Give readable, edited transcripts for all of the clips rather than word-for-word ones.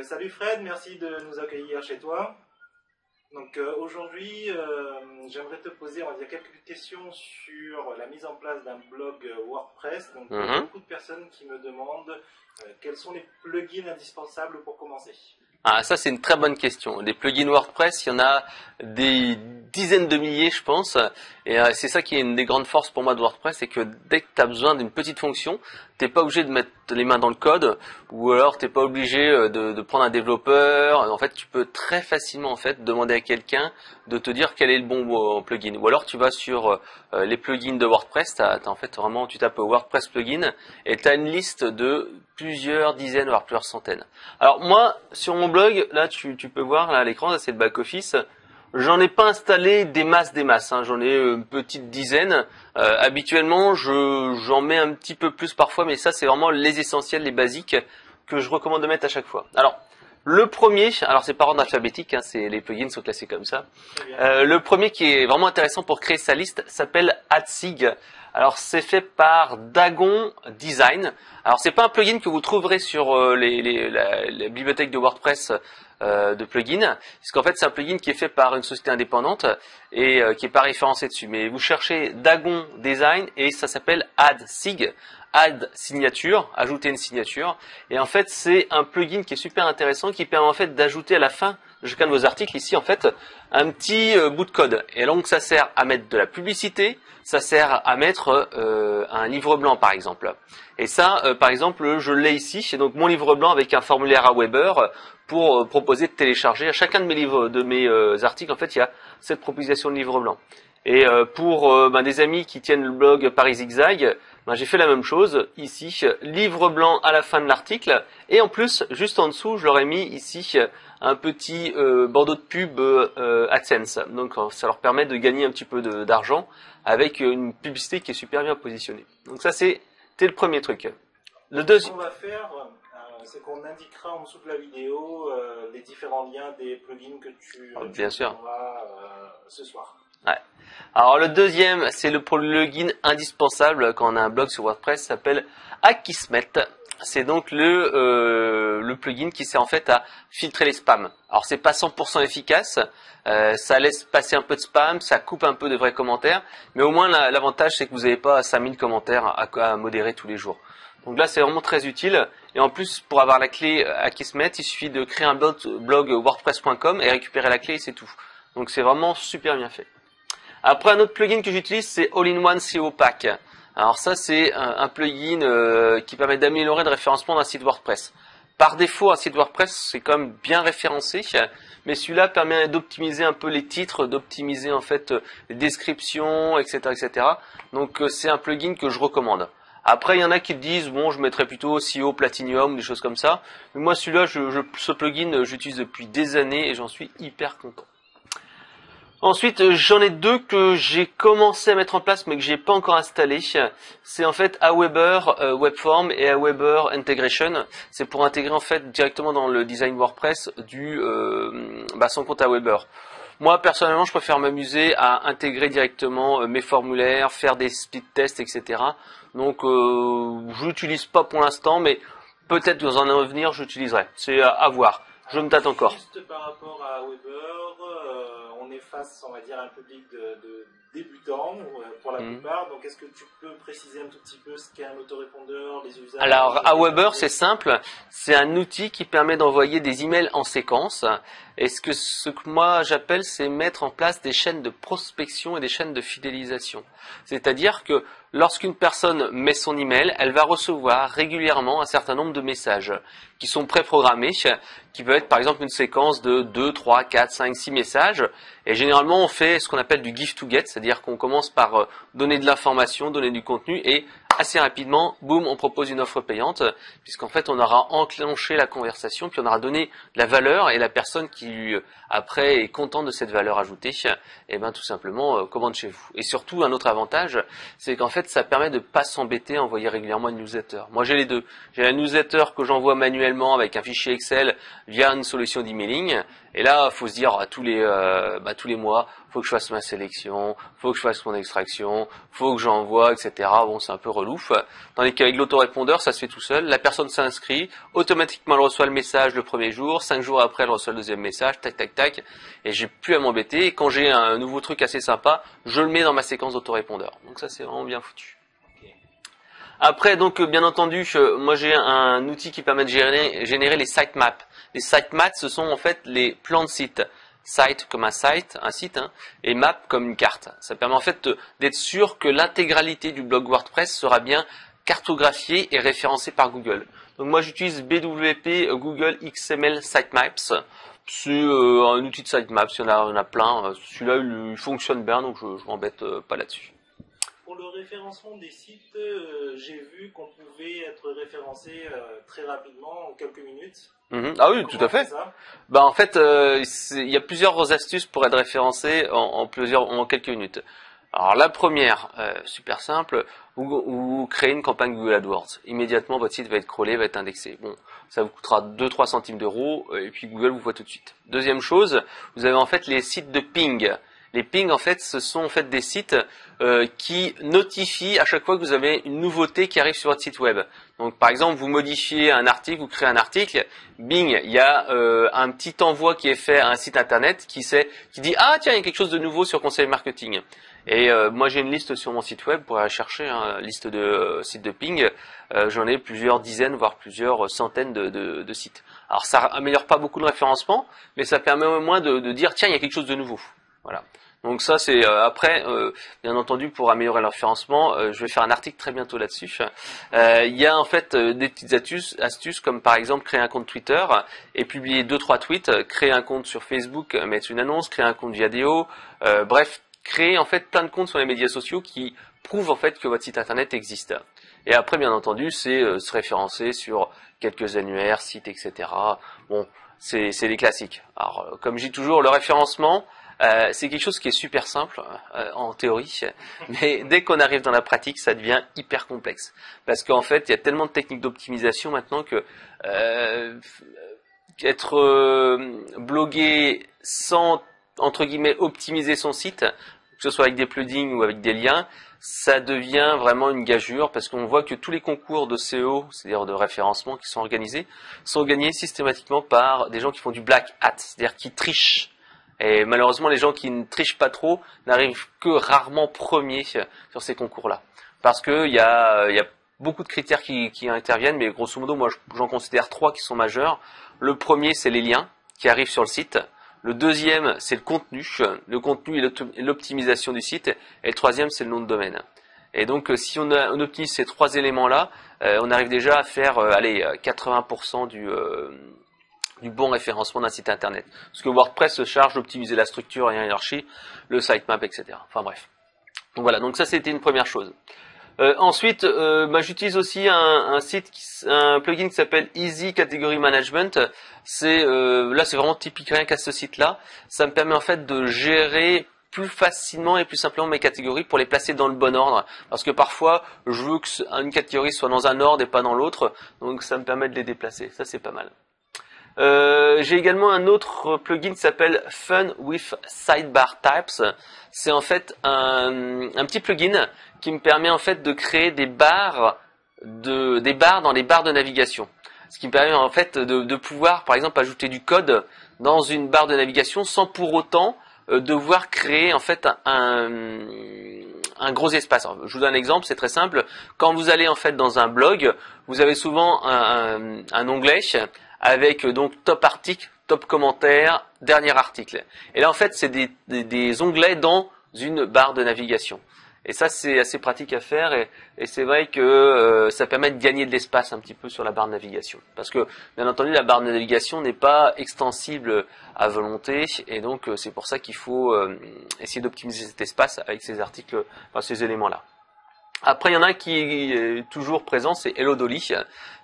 Salut Fred, merci de nous accueillir chez toi. Aujourd'hui, j'aimerais te poser, on va dire, quelques questions sur la mise en place d'un blog WordPress. Beaucoup de personnes qui me demandent quels sont les plugins indispensables pour commencer. Ah, ça c'est une très bonne question. Les plugins WordPress, il y en a des dizaines de milliers, je pense. Et c'est ça qui est une des grandes forces pour moi de WordPress, c'est que dès que tu as besoin d'une petite fonction, t'es pas obligé de mettre les mains dans le code, ou alors t'es pas obligé de prendre un développeur. En fait, tu peux très facilement demander à quelqu'un de te dire quel est le bon plugin. Ou alors tu vas sur les plugins de WordPress, tu tapes WordPress plugin et tu as une liste de plusieurs dizaines voire plusieurs centaines. Alors moi, sur mon blog, là tu peux voir là, à l'écran, ça c'est le back office. J'en ai pas installé des masses, j'en ai une petite dizaine. Habituellement, j'en mets un petit peu plus parfois, mais ça c'est vraiment les essentiels, les basiques que je recommande de mettre à chaque fois. Alors, le premier, alors c'est par ordre alphabétique, les plugins sont classés comme ça. Le premier qui est vraiment intéressant pour créer sa liste s'appelle AdSig. Alors c'est fait par Dagon Design. Alors c'est pas un plugin que vous trouverez sur la bibliothèque de WordPress de plugins, puisqu'en fait c'est un plugin qui est fait par une société indépendante et qui est pas référencé dessus. Mais vous cherchez Dagon Design et ça s'appelle AdSig. Add signature, ajouter une signature. Et en fait, c'est un plugin qui est super intéressant qui permet en fait d'ajouter à la fin de chacun de vos articles ici un petit bout de code. Et donc ça sert à mettre de la publicité, ça sert à mettre un livre blanc par exemple. Et ça, par exemple, je l'ai ici, c'est donc mon livre blanc avec un formulaire Aweber pour proposer de télécharger à chacun de mes articles. En fait, il y a cette proposition de livre blanc. Et pour des amis qui tiennent le blog Paris Zigzag, j'ai fait la même chose ici, livre blanc à la fin de l'article, et en plus, juste en dessous, je leur ai mis ici un petit bandeau de pub AdSense. Donc ça leur permet de gagner un petit peu d'argent avec une publicité qui est super bien positionnée. Donc ça c'était le premier truc. Le deuxième. Ce qu'on va faire, c'est qu'on indiquera en dessous de la vidéo les différents liens des plugins que tu auras ce soir. Ouais. Alors le deuxième, c'est le plugin indispensable quand on a un blog sur WordPress, ça s'appelle Akismet. C'est donc le plugin qui sert en fait à filtrer les spams. Alors c'est pas 100% efficace, ça laisse passer un peu de spam, ça coupe un peu de vrais commentaires, mais au moins l'avantage c'est que vous n'avez pas 5000 commentaires à modérer tous les jours. Donc là c'est vraiment très utile, et en plus pour avoir la clé Akismet, il suffit de créer un blog wordpress.com et récupérer la clé et c'est tout. Donc c'est vraiment super bien fait. Après, un autre plugin que j'utilise, c'est All-in-One SEO Pack. Alors ça, c'est un plugin qui permet d'améliorer le référencement d'un site WordPress. Par défaut, un site WordPress, c'est quand même bien référencé, mais celui-là permet d'optimiser un peu les titres, d'optimiser en fait les descriptions, etc., etc. Donc c'est un plugin que je recommande. Après, il y en a qui disent, bon, je mettrais plutôt SEO Platinum, des choses comme ça. Mais moi, celui-là, ce plugin, j'utilise depuis des années et j'en suis hyper content. Ensuite, j'en ai deux que j'ai commencé à mettre en place mais que j'ai pas encore installé. C'est en fait Aweber Webform et Aweber Integration. C'est pour intégrer en fait directement dans le design WordPress son compte Aweber. Moi personnellement, je préfère m'amuser à intégrer directement mes formulaires, faire des split tests, etc. Donc, je l'utilise pas pour l'instant, mais peut-être dans un avenir, j'utiliserai. C'est à voir. Je me tâte encore. Juste par rapport à Aweber, on est face, on va dire, à un public de débutants pour la plupart. Donc, est-ce que tu peux préciser un tout petit peu ce qu'est un autorépondeur, les usages? Alors, Aweber, c'est simple. C'est un outil qui permet d'envoyer des emails en séquence. Et ce que moi j'appelle, c'est mettre en place des chaînes de prospection et des chaînes de fidélisation. C'est-à-dire que lorsqu'une personne met son email, elle va recevoir régulièrement un certain nombre de messages qui sont préprogrammés, qui peut être par exemple une séquence de 2, 3, 4, 5, 6 messages. Et généralement, on fait ce qu'on appelle du give to get, c'est-à-dire qu'on commence par donner de l'information, donner du contenu et assez rapidement, boum, on propose une offre payante, puisqu'en fait, on aura enclenché la conversation, puis on aura donné de la valeur, et la personne qui, après, est contente de cette valeur ajoutée, et tout simplement, commande chez vous. Et surtout, un autre avantage, c'est qu'en fait, ça permet de pas s'embêter à envoyer régulièrement une newsletter. Moi, j'ai les deux. J'ai la newsletter que j'envoie manuellement avec un fichier Excel via une solution d'emailing, et là, faut se dire, tous les mois, faut que je fasse ma sélection, faut que je fasse mon extraction, faut que j'envoie, etc. Bon, c'est un peu relou. relou. Tandis qu'avec l'autorépondeur, ça se fait tout seul. La personne s'inscrit, automatiquement elle reçoit le message le premier jour, 5 jours après elle reçoit le deuxième message, tac tac tac, et j'ai plus à m'embêter. Et quand j'ai un nouveau truc assez sympa, je le mets dans ma séquence d'autorépondeur. Donc ça c'est vraiment bien foutu. Après, donc, bien entendu, moi j'ai un outil qui permet de générer les sitemaps. Les sitemaps, ce sont en fait les plans de site. Site comme un site, hein, et map comme une carte. Ça permet en fait d'être sûr que l'intégralité du blog WordPress sera bien cartographiée et référencée par Google. Donc moi j'utilise BWP Google XML Sitemaps. C'est un outil de sitemap, il y en a plein. Celui-là il fonctionne bien, donc je m'embête pas là-dessus. Pour le référencement des sites, j'ai vu qu'on pouvait être référencé très rapidement, en quelques minutes. Ah oui, tout à fait. Bah en fait, il y a plusieurs astuces pour être référencé en quelques minutes. Alors la première, super simple, vous créez une campagne Google AdWords. Immédiatement, votre site va être crawlé, va être indexé. Bon, ça vous coûtera 2-3 centimes d'euros, et puis Google vous voit tout de suite. Deuxième chose, vous avez en fait les sites de ping. Les pings, en fait, ce sont en fait des sites qui notifient à chaque fois que vous avez une nouveauté qui arrive sur votre site web. Donc, par exemple, vous modifiez un article, vous créez un article, bing, il y a un petit envoi qui est fait à un site internet qui dit « Ah, tiens, il y a quelque chose de nouveau sur Conseil Marketing ». Et moi, j'ai une liste sur mon site web pour aller chercher une liste de sites de ping. J'en ai plusieurs dizaines, voire plusieurs centaines de sites. Alors, ça améliore pas beaucoup le référencement, mais ça permet au moins de dire « Tiens, il y a quelque chose de nouveau ». Voilà. Donc ça c'est après, bien entendu, pour améliorer le référencement, je vais faire un article très bientôt là-dessus. Il y a en fait des petites astuces comme par exemple créer un compte Twitter et publier 2-3 tweets, créer un compte sur Facebook, mettre une annonce, créer un compte Viadeo, bref, créer en fait plein de comptes sur les médias sociaux qui prouvent en fait que votre site internet existe. Et après, bien entendu, c'est se référencer sur quelques annuaires, sites, etc. Bon, c'est les classiques. Alors, comme je dis toujours, le référencement, c'est quelque chose qui est super simple en théorie, mais dès qu'on arrive dans la pratique, ça devient hyper complexe. Parce qu'en fait, il y a tellement de techniques d'optimisation maintenant que être blogué sans, entre guillemets, optimiser son site, que ce soit avec des plugins ou avec des liens, ça devient vraiment une gageure parce qu'on voit que tous les concours de SEO, c'est-à-dire de référencement qui sont organisés, sont gagnés systématiquement par des gens qui font du black hat, c'est-à-dire qui trichent. Et malheureusement, les gens qui ne trichent pas trop n'arrivent que rarement premiers sur ces concours-là. Parce que il y a beaucoup de critères qui interviennent, mais grosso modo, moi j'en considère 3 qui sont majeurs. Le premier, c'est les liens qui arrivent sur le site. Le deuxième, c'est le contenu et l'optimisation du site. Et le troisième, c'est le nom de domaine. Et donc, si on optimise ces 3 éléments-là, on arrive déjà à faire 80% du bon référencement d'un site internet. Parce que WordPress se charge d'optimiser la structure et la hiérarchie, le sitemap, etc. Enfin bref. Donc voilà, donc ça c'était une première chose. Ensuite, j'utilise aussi un plugin qui s'appelle Easy Category Management. Là c'est vraiment typique rien qu'à ce site-là. Ça me permet en fait de gérer plus facilement et plus simplement mes catégories pour les placer dans le bon ordre. Parce que parfois, je veux qu'une catégorie soit dans un ordre et pas dans l'autre. Donc ça me permet de les déplacer. Ça c'est pas mal. J'ai également un autre plugin qui s'appelle Fun with Sidebar Types. C'est en fait un petit plugin qui me permet en fait de créer des barres dans les barres de navigation. Ce qui me permet en fait de pouvoir par exemple ajouter du code dans une barre de navigation sans pour autant devoir créer en fait un gros espace. Alors, je vous donne un exemple, c'est très simple. Quand vous allez en fait dans un blog, vous avez souvent un onglet avec donc top article, top commentaire, dernier article. Et là en fait c'est des onglets dans une barre de navigation. Et ça c'est assez pratique à faire et c'est vrai que ça permet de gagner de l'espace un petit peu sur la barre de navigation. Parce que bien entendu la barre de navigation n'est pas extensible à volonté et donc c'est pour ça qu'il faut essayer d'optimiser cet espace avec ces articles, enfin ces éléments-là. Après, il y en a un qui est toujours présent, c'est Hello Dolly.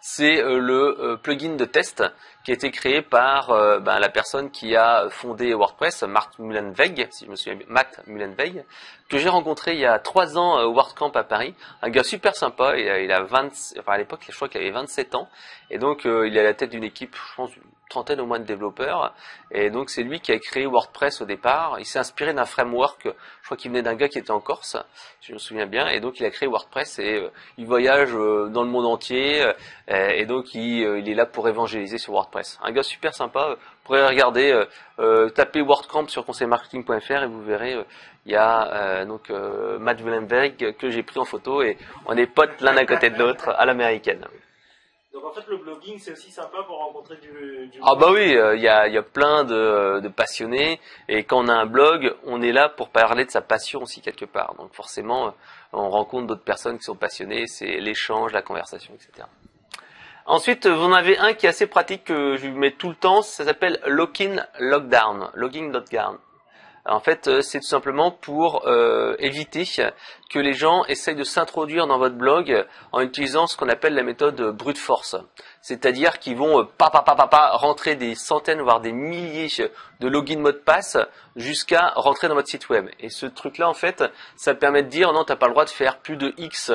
C'est le plugin de test qui a été créé par la personne qui a fondé WordPress, Matt Mullenweg, si je me souviens bien, Matt Mullenweg, que j'ai rencontré il y a 3 ans au WordCamp à Paris. Un gars super sympa, à l'époque, je crois qu'il avait 27 ans. Et donc, il est à la tête d'une équipe, je pense, trentaine au moins de développeurs. Et donc c'est lui qui a créé WordPress au départ. Il s'est inspiré d'un framework, je crois qu'il venait d'un gars qui était en Corse, si je me souviens bien. Et donc il a créé WordPress et il voyage dans le monde entier. Et donc il est là pour évangéliser sur WordPress. Un gars super sympa. Vous pourrez regarder, taper WordCamp sur conseilmarketing.fr et vous verrez, il y a Matt Willenberg que j'ai pris en photo et on est potes l'un à côté de l'autre à l'américaine. Donc en fait le blogging c'est aussi sympa pour rencontrer du Ah bah oui, il y a plein de passionnés et quand on a un blog, on est là pour parler de sa passion aussi quelque part. Donc forcément, on rencontre d'autres personnes qui sont passionnées, c'est l'échange, la conversation, etc. Ensuite, vous en avez un qui est assez pratique que je mets tout le temps, ça s'appelle Login Lockdown, Logging Lockdown. En fait, c'est tout simplement pour éviter que les gens essayent de s'introduire dans votre blog en utilisant ce qu'on appelle la méthode brute force. C'est-à-dire qu'ils vont rentrer des centaines, voire des milliers de login mot de passe jusqu'à rentrer dans votre site web. Et ce truc-là, en fait, ça permet de dire non, t'as pas le droit de faire plus de X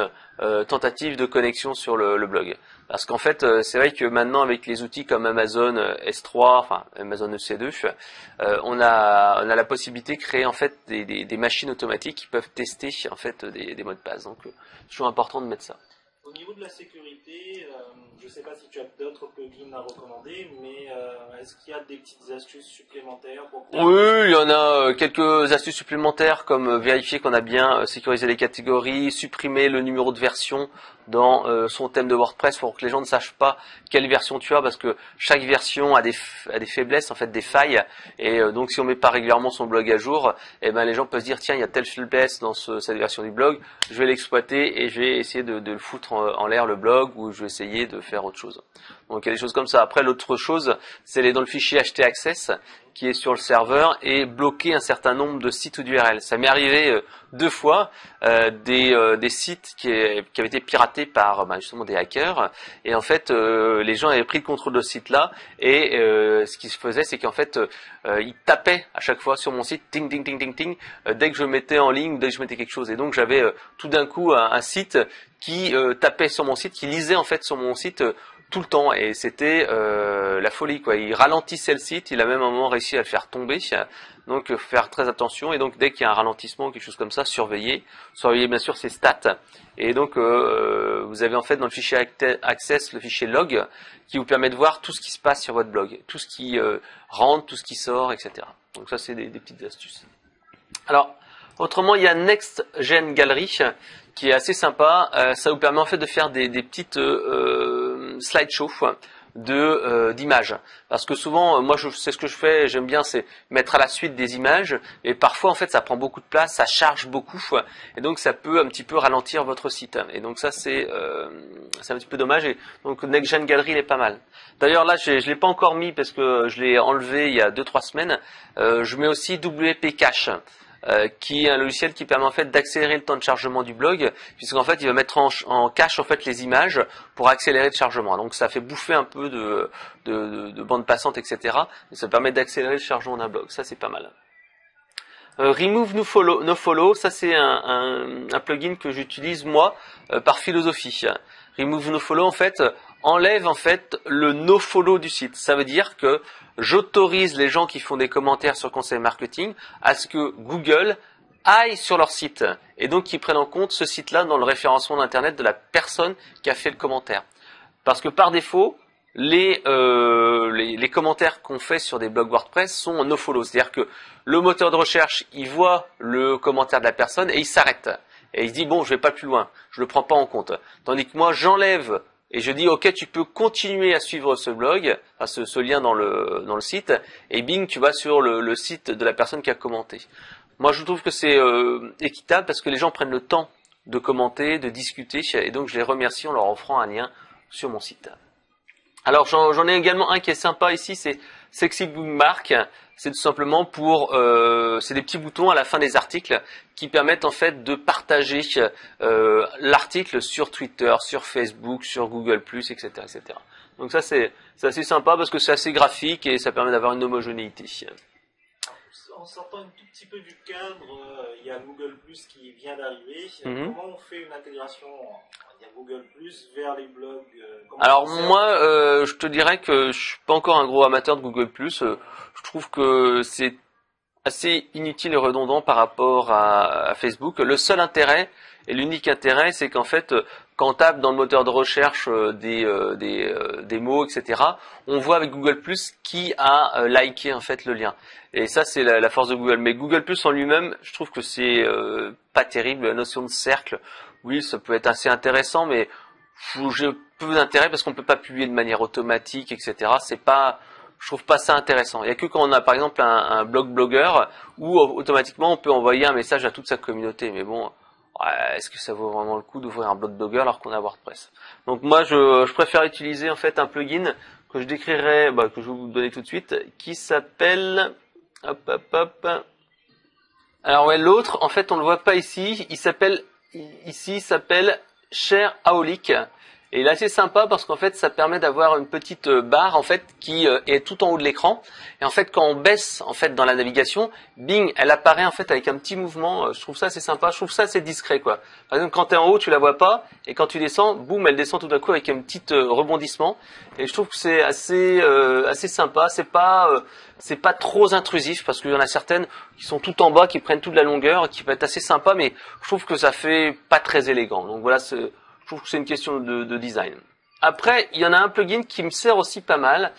tentatives de connexion sur le blog. Parce qu'en fait, c'est vrai que maintenant, avec les outils comme Amazon S3, enfin Amazon EC2, on a la possibilité de créer en fait des machines automatiques qui peuvent tester en fait des mots de passe. Donc, c'est toujours important de mettre ça. Au niveau de la sécurité, je ne sais pas si tu as d'autres plugins à recommander, mais est-ce qu'il y a des petites astuces supplémentaires pour... Oui, il y en a quelques astuces supplémentaires comme vérifier qu'on a bien sécurisé les catégories, supprimer le numéro de version dans son thème de WordPress pour que les gens ne sachent pas quelle version tu as parce que chaque version a des faiblesses, en fait des failles et donc si on met pas régulièrement son blog à jour, eh ben les gens peuvent se dire tiens il y a telle faiblesse dans cette version du blog, je vais l'exploiter et je vais essayer de le foutre en l'air le blog ou je vais essayer de faire autre chose. Donc il y a des choses comme ça. Après l'autre chose, c'est aller dans le fichier htaccess qui est sur le serveur et bloquer un certain nombre de sites ou d'URL. Ça m'est arrivé 2 fois des sites qui avaient été piratés par justement des hackers et en fait les gens avaient pris le contrôle de ce site-là et ce qui se faisait c'est qu'en fait ils tapaient à chaque fois sur mon site ting ting ting ting ting dès que je mettais en ligne, dès que je mettais quelque chose et donc j'avais tout d'un coup un site qui tapait sur mon site, qui lisait en fait sur mon site tout le temps et c'était la folie quoi. Il ralentissait le site, il a même à un moment réussi à le faire tomber, donc faire très attention et donc dès qu'il y a un ralentissement ou quelque chose comme ça, surveiller bien sûr ses stats et donc vous avez en fait dans le fichier access le fichier log qui vous permet de voir tout ce qui se passe sur votre blog, tout ce qui rentre, tout ce qui sort, etc. Donc ça c'est des petites astuces. Alors autrement il y a Next Gen Gallery qui est assez sympa, ça vous permet en fait de faire des petites slideshows d'images. Parce que souvent, moi c'est ce que je fais, j'aime bien, c'est mettre à la suite des images, et parfois en fait ça prend beaucoup de place, ça charge beaucoup, et donc ça peut un petit peu ralentir votre site. Et donc ça c'est un petit peu dommage, et donc Next Gen Gallery il est pas mal. D'ailleurs là je l'ai pas encore mis parce que je l'ai enlevé il y a 2-3 semaines, je mets aussi WP Cache. Qui est un logiciel qui permet en fait d'accélérer le temps de chargement du blog, puisqu'en fait il va mettre en cache en fait les images pour accélérer le chargement. Donc ça fait bouffer un peu de bande passante, etc. Et ça permet d'accélérer le chargement d'un blog. Ça c'est pas mal. Remove nofollow, ça c'est un plugin que j'utilise moi par philosophie. Remove nofollow en fait enlève en fait le nofollow du site. Ça veut dire que j'autorise les gens qui font des commentaires sur Conseil Marketing à ce que Google aille sur leur site et donc qu'ils prennent en compte ce site-là dans le référencement d'Internet de la personne qui a fait le commentaire. Parce que par défaut, les commentaires qu'on fait sur des blogs WordPress sont en nofollow. C'est-à-dire que le moteur de recherche, il voit le commentaire de la personne et il s'arrête. Et il se dit, bon, je vais pas plus loin, je le prends pas en compte. Tandis que moi, j'enlève et je dis, ok, tu peux continuer à suivre ce blog, enfin, ce lien dans le site, et bing, tu vas sur le site de la personne qui a commenté. Moi, je trouve que c'est équitable parce que les gens prennent le temps de commenter, de discuter, et donc je les remercie en leur offrant un lien sur mon site. Alors, j'en ai également un qui est sympa ici, c'est Sexy Bookmark. C'est tout simplement c'est des petits boutons à la fin des articles qui permettent en fait de partager l'article sur Twitter, sur Facebook, sur Google+, etc., etc. Donc ça c'est assez sympa parce que c'est assez graphique et ça permet d'avoir une homogénéité. En sortant un tout petit peu du cadre, il y a Google Plus qui vient d'arriver. Comment on fait une intégration dire Google+, vers les blogs. Alors moi, je te dirais que je suis pas encore un gros amateur de Google+. Je trouve que c'est assez inutile et redondant par rapport à Facebook. Le seul intérêt et l'unique intérêt, c'est qu'en fait, quand on tape dans le moteur de recherche des mots, etc., on voit avec Google+ qui a liké en fait le lien. Et ça, c'est la force de Google. Mais Google+ en lui-même, je trouve que c'est pas terrible. La notion de cercle, oui, ça peut être assez intéressant, mais j'ai peu d'intérêt parce qu'on peut pas publier de manière automatique, etc. C'est pas, je trouve pas ça intéressant. Il y a que quand on a par exemple un blogueur où automatiquement on peut envoyer un message à toute sa communauté. Mais bon, est-ce que ça vaut vraiment le coup d'ouvrir un blog blogueur alors qu'on a WordPress? Donc moi, je préfère utiliser en fait un plugin que je décrirai, que je vais vous donner tout de suite, qui s'appelle, Alors ouais, l'autre, en fait, on le voit pas ici. Il s'appelle Shareaholic. Et il est assez sympa parce qu'en fait, ça permet d'avoir une petite barre en fait qui est tout en haut de l'écran. Et en fait, quand on baisse en fait dans la navigation, Bing, elle apparaît en fait avec un petit mouvement. Je trouve ça assez sympa. Je trouve ça assez discret quoi. Par exemple, quand tu es en haut, tu la vois pas, et quand tu descends, boum, elle descend tout d'un coup avec un petit rebondissement. Et je trouve que c'est assez sympa. C'est pas trop intrusif parce qu'il y en a certaines qui sont tout en bas, qui prennent toute la longueur, et qui peut être assez sympa, mais je trouve que ça fait pas très élégant. Donc voilà, je trouve que c'est une question de design. Après, il y en a un plugin qui me sert aussi pas mal,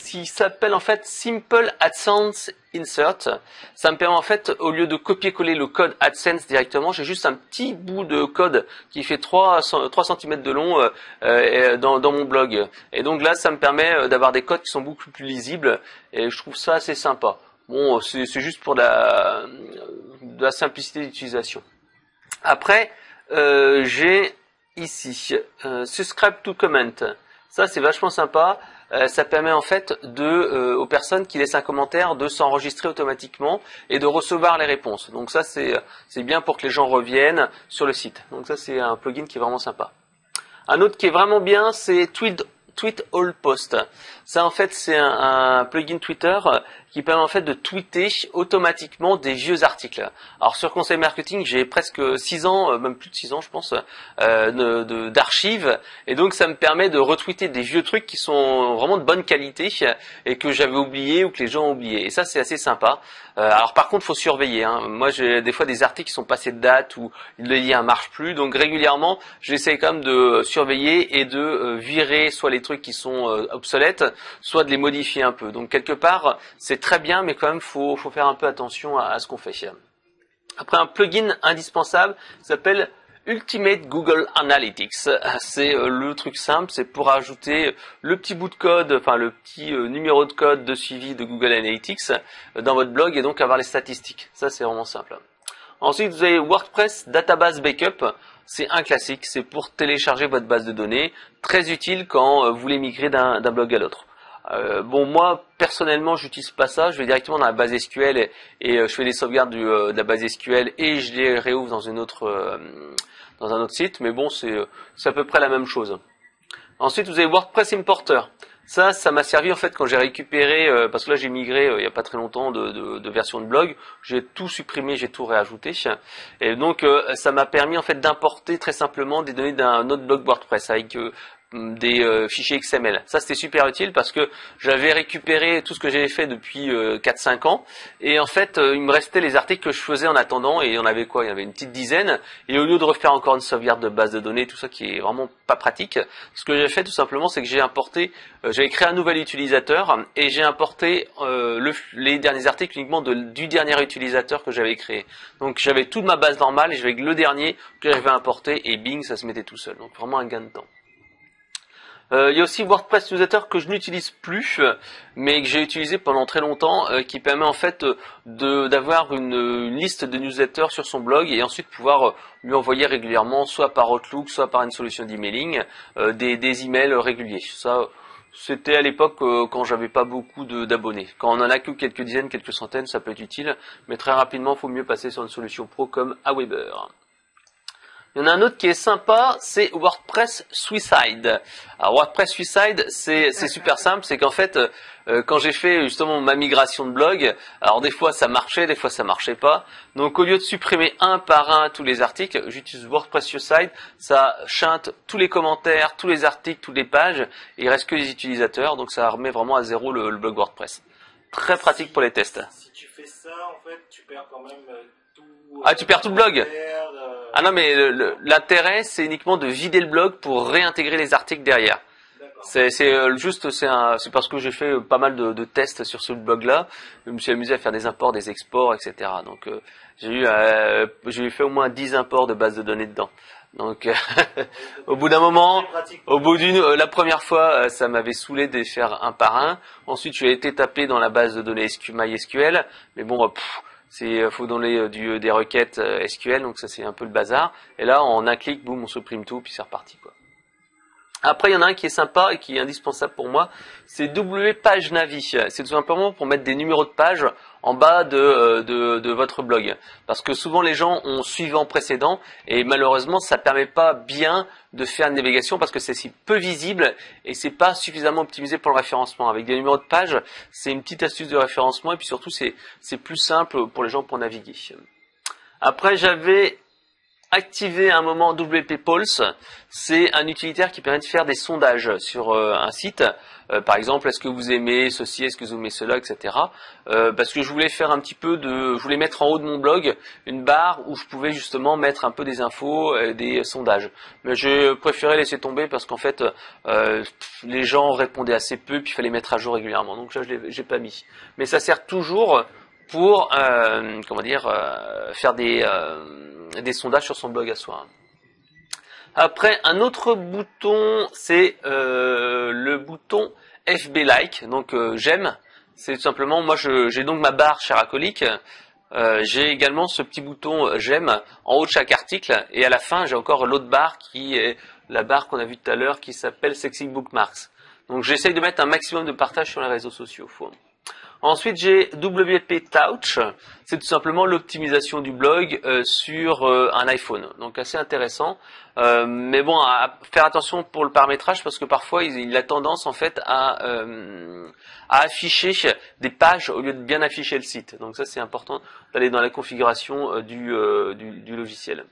qui s'appelle en fait Simple AdSense Insert. Ça me permet en fait, au lieu de copier-coller le code AdSense directement, j'ai juste un petit bout de code qui fait 3 cm de long dans mon blog. Et donc là, ça me permet d'avoir des codes qui sont beaucoup plus lisibles, et je trouve ça assez sympa. Bon, c'est juste pour de la simplicité d'utilisation. Après, j'ai ici, subscribe to comment. Ça, c'est vachement sympa. Ça permet en fait aux personnes qui laissent un commentaire de s'enregistrer automatiquement et de recevoir les réponses. Donc ça, c'est bien pour que les gens reviennent sur le site. Donc ça, c'est un plugin qui est vraiment sympa. Un autre qui est vraiment bien, c'est Tweet All Post. Ça, en fait, c'est un plugin Twitter qui permet en fait de tweeter automatiquement des vieux articles. Alors sur Conseil Marketing, j'ai presque 6 ans, même plus de 6 ans je pense, d'archives, et donc ça me permet de retweeter des vieux trucs qui sont vraiment de bonne qualité et que j'avais oublié ou que les gens ont oublié. Et ça, c'est assez sympa. Alors par contre, faut surveiller. Moi, j'ai des fois des articles qui sont passés de date ou le lien marche plus, donc régulièrement, j'essaie quand même de surveiller et de virer soit les trucs qui sont obsolètes, soit de les modifier un peu. Donc quelque part, c'est très bien, mais quand même, faut faire un peu attention à ce qu'on fait. Après, un plugin indispensable s'appelle Ultimate Google Analytics. C'est le truc simple, c'est pour ajouter le petit bout de code, enfin le petit numéro de code de suivi de Google Analytics dans votre blog et donc avoir les statistiques. Ça, c'est vraiment simple. Ensuite, vous avez WordPress Database Backup. C'est un classique, c'est pour télécharger votre base de données. Très utile quand vous voulez migrer d'un blog à l'autre. Bon, moi personnellement, j'utilise pas ça. Je vais directement dans la base SQL et je fais les sauvegardes de la base SQL et je les réouvre dans un autre site. Mais bon, c'est à peu près la même chose. Ensuite, vous avez WordPress Importer. Ça m'a servi en fait quand j'ai récupéré, parce que là j'ai migré il y a pas très longtemps de version de blog. J'ai tout supprimé, j'ai tout réajouté, et donc ça m'a permis en fait d'importer très simplement des données d'un autre blog WordPress avec des fichiers XML. Ça, c'était super utile parce que j'avais récupéré tout ce que j'avais fait depuis 4-5 ans et en fait, il me restait les articles que je faisais en attendant et il y en avait quoi? Il y en avait une petite dizaine et au lieu de refaire encore une sauvegarde de base de données, tout ça qui est vraiment pas pratique, ce que j'ai fait tout simplement, c'est que j'ai importé, j'avais créé un nouvel utilisateur et j'ai importé les derniers articles uniquement du dernier utilisateur que j'avais créé. Donc j'avais toute ma base normale et j'avais le dernier que j'avais importé et bing, ça se mettait tout seul. Donc vraiment un gain de temps. Il y a aussi WordPress Newsletter que je n'utilise plus, mais que j'ai utilisé pendant très longtemps, qui permet en fait d'avoir une liste de newsletters sur son blog et ensuite pouvoir lui envoyer régulièrement, soit par Outlook, soit par une solution d'emailing, des emails réguliers. Ça, c'était à l'époque quand j'avais pas beaucoup d'abonnés. Quand on en a que quelques dizaines, quelques centaines, ça peut être utile, mais très rapidement, il faut mieux passer sur une solution pro comme Aweber. Il y en a un autre qui est sympa, c'est WordPress Suicide. Alors WordPress Suicide, c'est super simple, c'est qu'en fait, quand j'ai fait justement ma migration de blog, alors des fois ça marchait, des fois ça marchait pas. Donc au lieu de supprimer un par un tous les articles, j'utilise WordPress Suicide, ça chinte tous les commentaires, tous les articles, toutes les pages, et il reste que les utilisateurs, donc ça remet vraiment à zéro le blog WordPress. Très pratique pour les tests. Si tu fais ça, en fait, tu perds quand même tout. Ah, tu perds tout le blog. Ah non, mais l'intérêt, c'est uniquement de vider le blog pour réintégrer les articles derrière. C'est parce que j'ai fait pas mal de tests sur ce blog-là. Je me suis amusé à faire des imports, des exports, etc. Donc j'ai fait au moins 10 imports de bases de données dedans. Donc au bout d'un moment, la première fois, ça m'avait saoulé de les faire un par un. Ensuite, j'ai été tapé dans la base de données MySQL, mais bon, faut donner des requêtes SQL, donc ça c'est un peu le bazar. Et là, en un clic, boum, on supprime tout, puis c'est reparti, quoi. Après, il y en a un qui est sympa et qui est indispensable pour moi, c'est WPageNavi. C'est tout simplement pour mettre des numéros de page en bas de votre blog. Parce que souvent les gens ont suivant précédent et malheureusement ça ne permet pas bien de faire une navigation parce que c'est si peu visible et c'est pas suffisamment optimisé pour le référencement. Avec des numéros de page, c'est une petite astuce de référencement et puis surtout c'est plus simple pour les gens pour naviguer. Après, j'avais activer un moment WP Pulse, c'est un utilitaire qui permet de faire des sondages sur un site. Par exemple, est-ce que vous aimez ceci, est-ce que vous aimez cela, etc. Parce que je voulais faire un petit peu je voulais mettre en haut de mon blog une barre où je pouvais justement mettre un peu des infos, des sondages. Mais j'ai préféré laisser tomber parce qu'en fait, les gens répondaient assez peu, puis il fallait mettre à jour régulièrement. Donc ça, j'ai pas mis. Mais ça sert toujours pour faire des sondages sur son blog à soi. Après, un autre bouton, c'est le bouton FB Like, donc j'aime. C'est tout simplement, moi j'ai donc ma barre Shareaholic, j'ai également ce petit bouton j'aime en haut de chaque article, et à la fin j'ai encore l'autre barre qui est la barre qu'on a vue tout à l'heure qui s'appelle Sexy Bookmarks. Donc j'essaye de mettre un maximum de partage sur les réseaux sociaux. Ensuite, j'ai WP Touch, c'est tout simplement l'optimisation du blog sur un iPhone. Donc assez intéressant. Mais bon, à faire attention pour le paramétrage parce que parfois il a tendance en fait à afficher des pages au lieu de bien afficher le site. Donc ça c'est important d'aller dans la configuration du logiciel.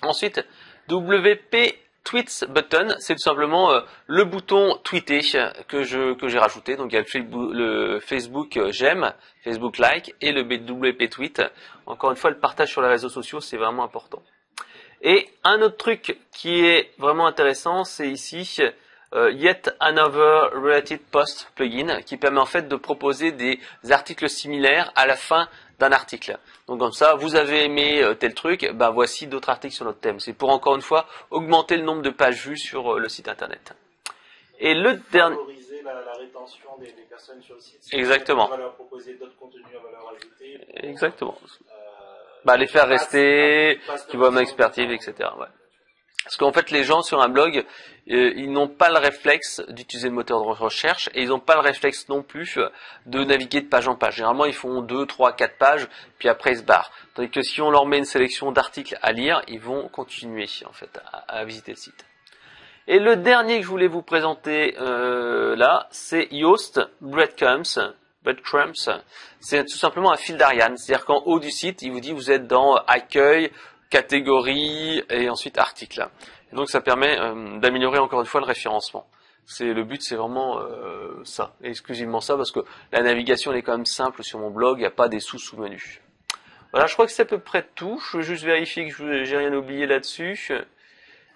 Ensuite, WP Tweets Button, c'est tout simplement le bouton tweeter que j'ai rajouté. Donc il y a le Facebook j'aime, Facebook like et le WP Tweet. Encore une fois, le partage sur les réseaux sociaux, c'est vraiment important. Et un autre truc qui est vraiment intéressant, c'est ici Yet Another Related Post plugin qui permet en fait de proposer des articles similaires à la fin d'un article. Donc comme ça, vous avez aimé tel truc, ben voici d'autres articles sur notre thème. C'est pour encore une fois augmenter le nombre de pages vues sur le site internet. Et le dernier, favoriser la rétention des personnes sur le site. Exactement. On va leur proposer d'autres contenus à valeur ajoutée. Exactement. Les faire rester, qui voient ma expertise, etc. Ouais. Parce qu'en fait, les gens sur un blog, ils n'ont pas le réflexe d'utiliser le moteur de recherche et ils n'ont pas le réflexe non plus de naviguer de page en page. Généralement, ils font 2, 3, 4 pages, puis après ils se barrent. Tandis que si on leur met une sélection d'articles à lire, ils vont continuer en fait à visiter le site. Et le dernier que je voulais vous présenter là, c'est Yoast Breadcrumbs. C'est tout simplement un fil d'Ariane. C'est-à-dire qu'en haut du site, il vous dit vous êtes dans accueil, catégorie et ensuite article. Et donc ça permet d'améliorer encore une fois le référencement. Le but, c'est vraiment ça, exclusivement ça, parce que la navigation elle est quand même simple sur mon blog, il n'y a pas des sous-menus. Voilà, je crois que c'est à peu près tout. Je veux juste vérifier que j'ai rien oublié là-dessus.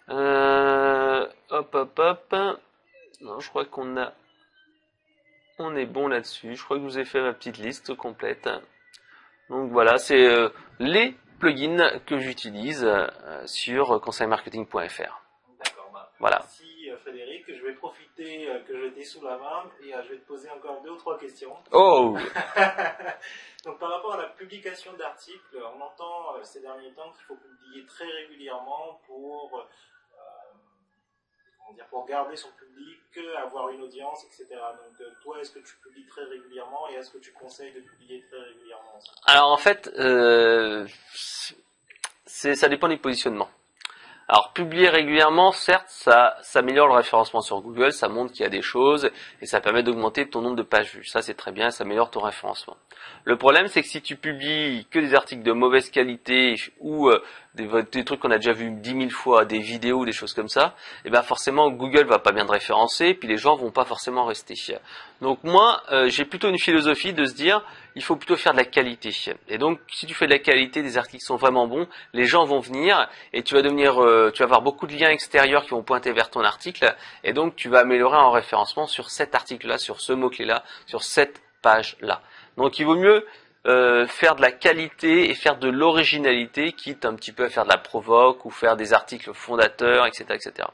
Hop. Non, je crois on est bon là-dessus. Je crois que je vous ai fait ma petite liste complète. Donc voilà, c'est les plugins que j'utilise sur conseilmarketing.fr. D'accord. Voilà. Merci Frédéric. Je vais profiter que je t'ai sous la main et je vais te poser encore 2 ou 3 questions. Oh. Donc par rapport à la publication d'articles, on entend ces derniers temps qu'il faut publier très régulièrement pour garder son public, avoir une audience, etc. Donc toi, est-ce que tu publies très régulièrement et est-ce que tu conseilles de publier très régulièrement? Alors en fait, ça dépend du positionnement. Alors publier régulièrement, certes, ça améliore le référencement sur Google, ça montre qu'il y a des choses et ça permet d'augmenter ton nombre de pages vues. Ça c'est très bien, ça améliore ton référencement. Le problème c'est que si tu publies que des articles de mauvaise qualité ou des trucs qu'on a déjà vus 10 000 fois, des vidéos, des choses comme ça, et ben forcément Google va pas bien te référencer, puis les gens vont pas forcément rester. Donc moi, j'ai plutôt une philosophie de se dire, il faut plutôt faire de la qualité. Et donc, si tu fais de la qualité, des articles qui sont vraiment bons, les gens vont venir et tu vas avoir beaucoup de liens extérieurs qui vont pointer vers ton article, et donc tu vas améliorer en référencement sur cet article-là, sur ce mot-clé-là, sur cette page-là. Donc, il vaut mieux faire de la qualité et faire de l'originalité, quitte un petit peu à faire de la provoque ou faire des articles fondateurs, etc., etc.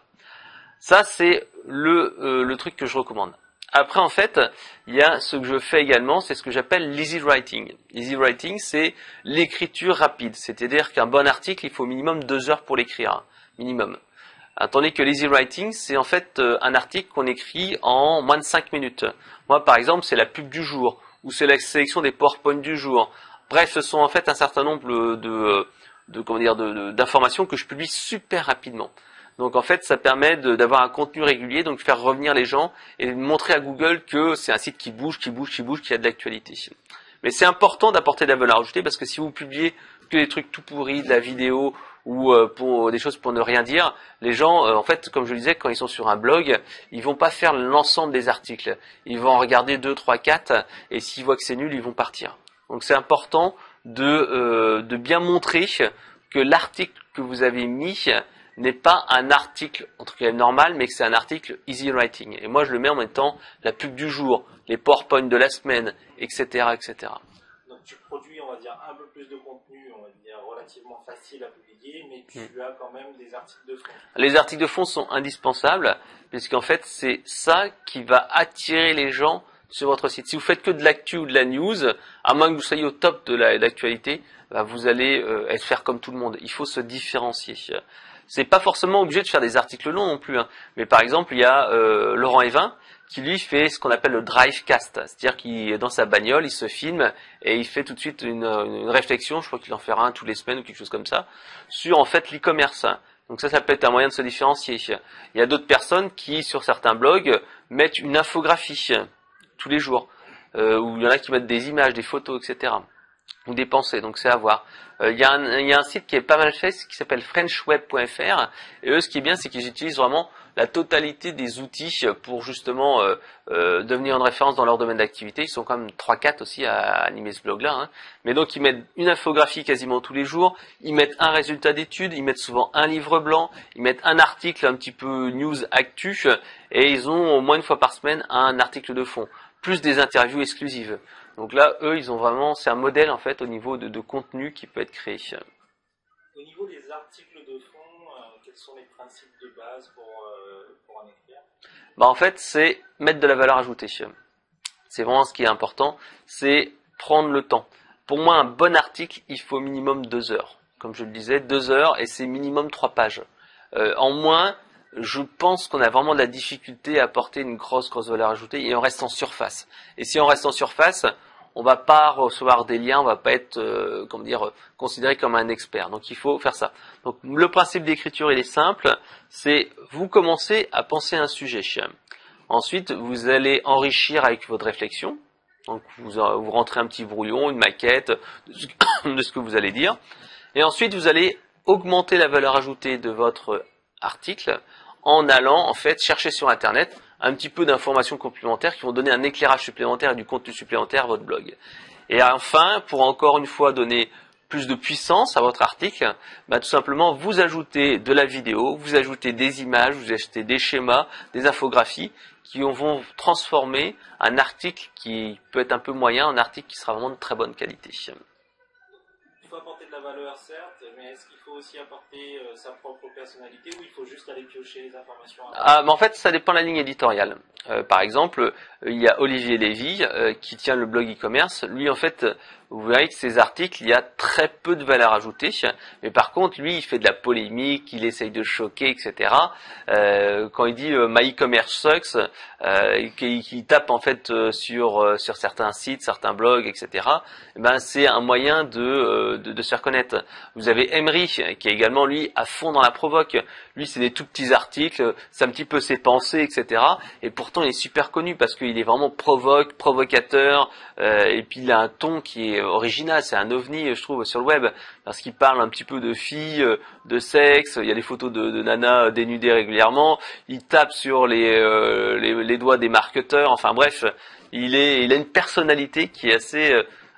Ça, c'est le truc que je recommande. Après, en fait, il y a ce que je fais également, c'est ce que j'appelle l'easy writing. L'easy writing, c'est l'écriture rapide. C'est-à-dire qu'un bon article, il faut au minimum 2 heures pour l'écrire. Minimum. Tandis que l'easy writing, c'est en fait un article qu'on écrit en moins de 5 minutes. Moi, par exemple, c'est la pub du jour, ou c'est la sélection des PowerPoint du jour. Bref, ce sont en fait un certain nombre d'informations que je publie super rapidement. Donc en fait, ça permet d'avoir un contenu régulier, donc faire revenir les gens et montrer à Google que c'est un site qui bouge, qui a de l'actualité. Mais c'est important d'apporter de la valeur ajoutée parce que si vous publiez que des trucs tout pourris, de la vidéo ou pour des choses pour ne rien dire, les gens, en fait, comme je le disais, quand ils sont sur un blog, ils vont pas faire l'ensemble des articles. Ils vont en regarder 2, 3, 4 et s'ils voient que c'est nul, ils vont partir. Donc c'est important de bien montrer que l'article que vous avez mis n'est pas un article entre guillemets normal, mais que c'est un article easy writing. Et moi, je le mets en même temps la pub du jour, les PowerPoint de la semaine, etc., etc. Donc tu produis, on va dire, un peu plus de contenu, on va dire, relativement facile à publier, mais tu as quand même des articles de fond. Les articles de fond sont indispensables, puisqu'en fait, c'est ça qui va attirer les gens sur votre site. Si vous faites que de l'actu ou de la news, à moins que vous soyez au top de l'actualité, vous allez faire comme tout le monde. Il faut se différencier. C'est pas forcément obligé de faire des articles longs non plus, hein. Mais par exemple, il y a Laurent Evin qui lui fait ce qu'on appelle le drivecast, c'est-à-dire qu'il est dans sa bagnole, il se filme et il fait tout de suite une réflexion, je crois qu'il en fera un tous les semaines ou quelque chose comme ça, sur en fait l'e-commerce. Donc ça peut être un moyen de se différencier. Il y a d'autres personnes qui, sur certains blogs, mettent une infographie tous les jours, ou il y en a qui mettent des images, des photos, etc. ou des pensées, donc c'est à voir. Il y a un site qui est pas mal fait, qui s'appelle frenchweb.fr, et eux, ce qui est bien, c'est qu'ils utilisent vraiment la totalité des outils pour justement devenir une référence dans leur domaine d'activité. Ils sont quand même 3-4 aussi à animer ce blog-là, hein. Mais donc ils mettent une infographie quasiment tous les jours, ils mettent un résultat d'étude, ils mettent souvent un livre blanc, ils mettent un article un petit peu news actu, et ils ont au moins une fois par semaine un article de fond, plus des interviews exclusives. Donc là, eux, ils ont vraiment, c'est un modèle en fait au niveau de contenu qui peut être créé. Au niveau des articles de fond, quels sont les principes de base pour en écrire? En fait, c'est mettre de la valeur ajoutée. C'est vraiment ce qui est important, c'est prendre le temps. Pour moi, un bon article, il faut minimum 2 heures. Comme je le disais, 2 heures et c'est minimum 3 pages. En moins, je pense qu'on a vraiment de la difficulté à apporter une grosse valeur ajoutée et on reste en surface. Et si on reste en surface, on va pas recevoir des liens, on va pas être, considéré comme un expert. Donc il faut faire ça. Donc le principe d'écriture, il est simple, c'est vous commencez à penser à un sujet. Ensuite, vous allez enrichir avec votre réflexion. Donc vous rentrez un petit brouillon, une maquette de ce que vous allez dire. Et ensuite, vous allez augmenter la valeur ajoutée de votre article en allant en fait chercher sur Internet un petit peu d'informations complémentaires qui vont donner un éclairage supplémentaire et du contenu supplémentaire à votre blog. Et enfin, pour encore une fois donner plus de puissance à votre article, tout simplement vous ajoutez de la vidéo, vous ajoutez des images, vous ajoutez des schémas, des infographies qui vont transformer un article qui peut être un peu moyen en article qui sera vraiment de très bonne qualité. Il faut apporter de la valeur, certes, mais est-ce qu'il faut aussi apporter sa propre personnalité ou il faut juste aller piocher les informations? En fait, ça dépend de la ligne éditoriale. Par exemple, il y a Olivier Lévy qui tient le blog e-commerce. Lui, en fait, vous verrez que ces articles, il y a très peu de valeur ajoutée. Mais par contre, lui, il fait de la polémique, il essaye de choquer, etc. Quand il dit My e-commerce sucks, qu'il tape en fait sur certains sites, certains blogs, etc. Ben c'est un moyen de se faire connaître. Vous avez Emery qui est également lui à fond dans la provoque. Lui, c'est des tout petits articles, c'est un petit peu ses pensées, etc. Et pourtant, il est super connu parce qu'il est vraiment provocateur, et puis il a un ton qui est original. C'est un ovni, je trouve, sur le web, parce qu'il parle un petit peu de filles, de sexe. Il y a des photos de nanas dénudées régulièrement. Il tape sur les doigts des marketeurs. Enfin bref, il a une personnalité qui est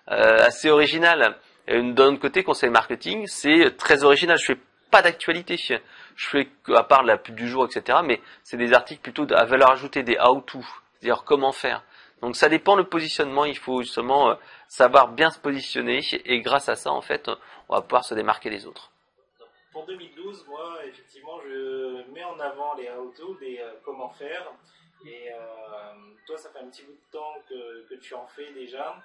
assez originale. Et d'un côté, conseil marketing, c'est très original. Je fais pas d'actualité. Je fais, à part la pub du jour, etc., mais c'est des articles plutôt à valeur ajoutée, des how-to, c'est-à-dire comment faire. Donc ça dépend le positionnement, il faut justement savoir bien se positionner, et grâce à ça, en fait, on va pouvoir se démarquer des autres. Pour 2012, moi, effectivement, je mets en avant les how-to, des comment faire, et toi, ça fait un petit bout de temps que tu en fais déjà.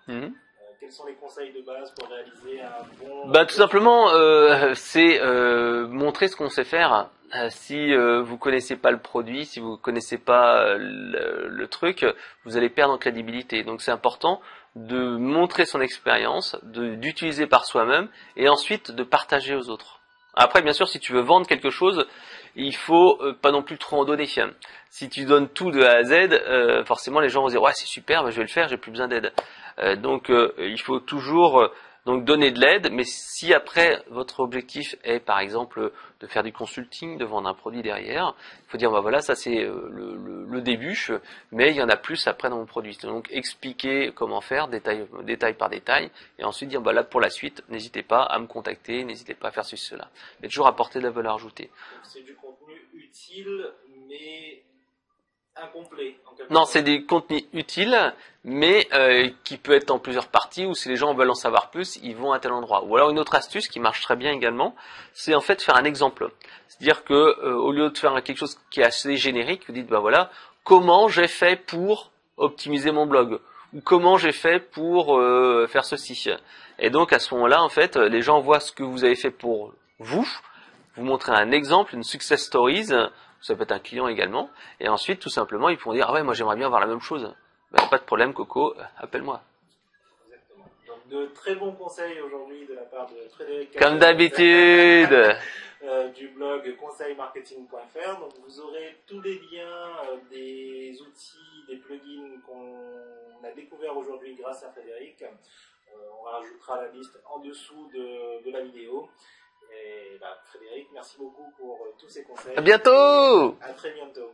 Quels sont les conseils de base pour réaliser un bon... Tout simplement, c'est montrer ce qu'on sait faire. Si vous connaissez pas le produit, si vous connaissez pas le truc, vous allez perdre en crédibilité. Donc c'est important de montrer son expérience, d'utiliser par soi-même, et ensuite de partager aux autres. Après, bien sûr, si tu veux vendre quelque chose, il faut pas non plus trop en donner. Si tu donnes tout de A à Z, forcément les gens vont dire ouais c'est super, mais je vais le faire, j'ai plus besoin d'aide. Donc il faut toujours donc donner de l'aide, mais si après votre objectif est par exemple de faire du consulting, de vendre un produit derrière, il faut dire voilà ça c'est le début, mais il y en a plus après dans mon produit. Donc expliquer comment faire détail par détail, et ensuite dire là pour la suite n'hésitez pas à me contacter, n'hésitez pas à faire ceci cela, mais toujours apporter de la valeur ajoutée. C'est du contenu utile mais incomplet. Non, c'est des contenus utiles, mais qui peut être en plusieurs parties, ou si les gens veulent en savoir plus, ils vont à tel endroit. Ou alors une autre astuce qui marche très bien également, c'est en fait faire un exemple. C'est-à-dire que au lieu de faire quelque chose qui est assez générique, vous dites voilà, comment j'ai fait pour optimiser mon blog, ou comment j'ai fait pour faire ceci. Et donc à ce moment-là, en fait, les gens voient ce que vous avez fait pour vous montrez un exemple, une success stories. Ça peut être un client également, et ensuite tout simplement ils pourront dire ah ouais moi j'aimerais bien avoir la même chose. Pas de problème Coco, appelle-moi. Exactement. Donc de très bons conseils aujourd'hui de la part de Frédéric. Comme d'habitude. Du blog conseilmarketing.fr. Donc vous aurez tous les liens des outils, des plugins qu'on a découverts aujourd'hui grâce à Frédéric. On rajoutera la liste en dessous de la vidéo. Et Frédéric, merci beaucoup pour tous ces conseils. À bientôt. À très bientôt.